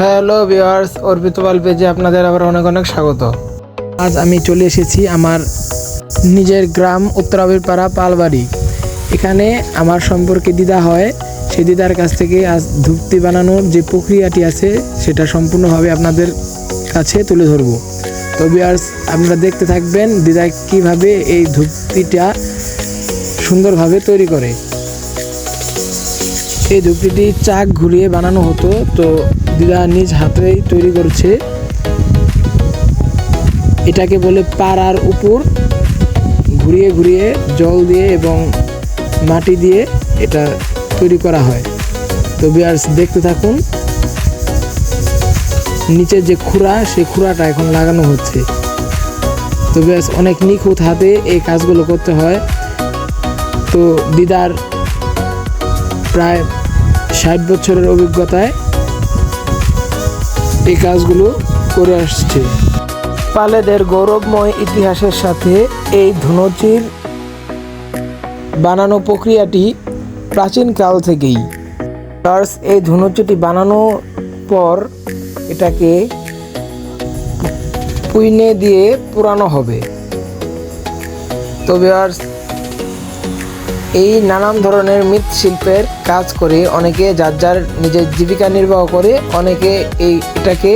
Hello viewers, অর্পিত পাল পেজে আপনাদের আবার অনেক অনেক স্বাগত। আজ আমি চলে এসেছি আমার নিজের গ্রাম উত্তরাবিরপাড়া পালবাড়ি। এখানে আমার সম্পর্কে দিদা হয়, সেই দিদার কাছ থেকে আজ ধূপটি বানানোর যে প্রক্রিয়াটি আছে সেটা সম্পূর্ণভাবে আপনাদের কাছে তুলে ধরব। তো ভিউয়ার্স, আপনারা দেখতে থাকবেন দিদা কিভাবে এই ধূপটিটা সুন্দরভাবে তৈরি করে। এই ধূপটি চাক ঘুরিয়ে বানানো হতো, তো দিদা নিজ হাতেই তৈরি করছে। এটাকে বলে পাড়ার উপর ঘুরিয়ে ঘুরিয়ে জল দিয়ে এবং মাটি দিয়ে এটা তৈরি করা হয়। তো ভিউয়ার্স, দেখতে থাকুন। নিচের যে খুঁড়া, সেই খুঁড়াটা এখন লাগানো হচ্ছে। তো ভিউয়ার্স, অনেক নিখুঁত হাতে এই কাজগুলো করতে হয়। তো দিদার প্রায় 60 বছরের অভিজ্ঞতায় এই কাজগুলো করে আসছে। পালেদের গৌরবময় ইতিহাসের সাথে এই ধুনুচির বানানো প্রক্রিয়াটি প্রাচীনকাল থেকেই। এই ধুনুচিটি বানানোর পর এটাকে পুইনে দিয়ে পুরানো হবে। তো ভিউয়ার্স, এই নানান ধরনের মৃৎশিল্পের কাজ করে অনেকে যার যার নিজের জীবিকা নির্বাহ করে, অনেকে এটাকে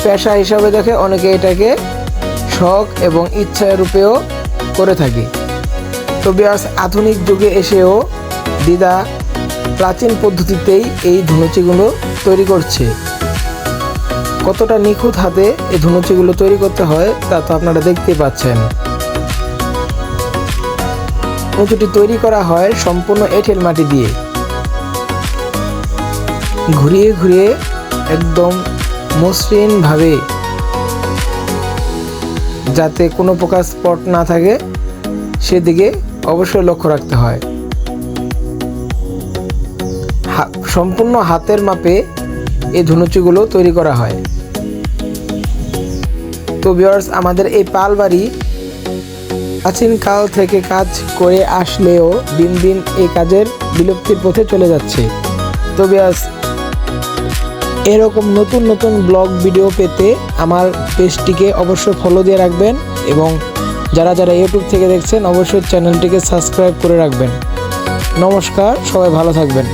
পেশা হিসাবে দেখে, অনেকে এটাকে শখ এবং ইচ্ছা রূপেও করে থাকে। তো ভিউয়ার্স, আধুনিক যুগে এসেও দিদা প্রাচীন পদ্ধতিতেই এই ধুনুচিগুলো তৈরি করছে। কতটা নিখুঁত হাতে এই ধুনুচিগুলো তৈরি করতে হয় তা তো আপনারা দেখতেই পাচ্ছেন। ধুনুচিটি তৈরি করা হয় সম্পূর্ণ এঁটেল মাটি দিয়ে, ঘুরিয়ে ঘুরিয়ে একদম মসৃণভাবে, যাতে কোনো প্রকার স্পট না থাকে সেদিকে অবশ্যই লক্ষ্য রাখতে হয়। সম্পূর্ণ হাতের মাপে এই ধুনুচিগুলো তৈরি করা হয়। তো ভিউয়ার্স, আমাদের এই পালবাড়ি প্রাচীনকাল থেকে কাজ করে আসলেও দিন দিন এই কাজের বিলুপ্তির পথে চলে যাচ্ছে। তো ভিউয়ার্স, এরকম নতুন নতুন ব্লগ ভিডিও পেতে আমার পেজটিকে অবশ্যই ফলো দিয়ে রাখবেন, এবং যারা যারা ইউটিউব থেকে দেখছেন অবশ্যই চ্যানেলটিকে সাবস্ক্রাইব করে রাখবেন। নমস্কার, সবাই ভালো থাকবেন।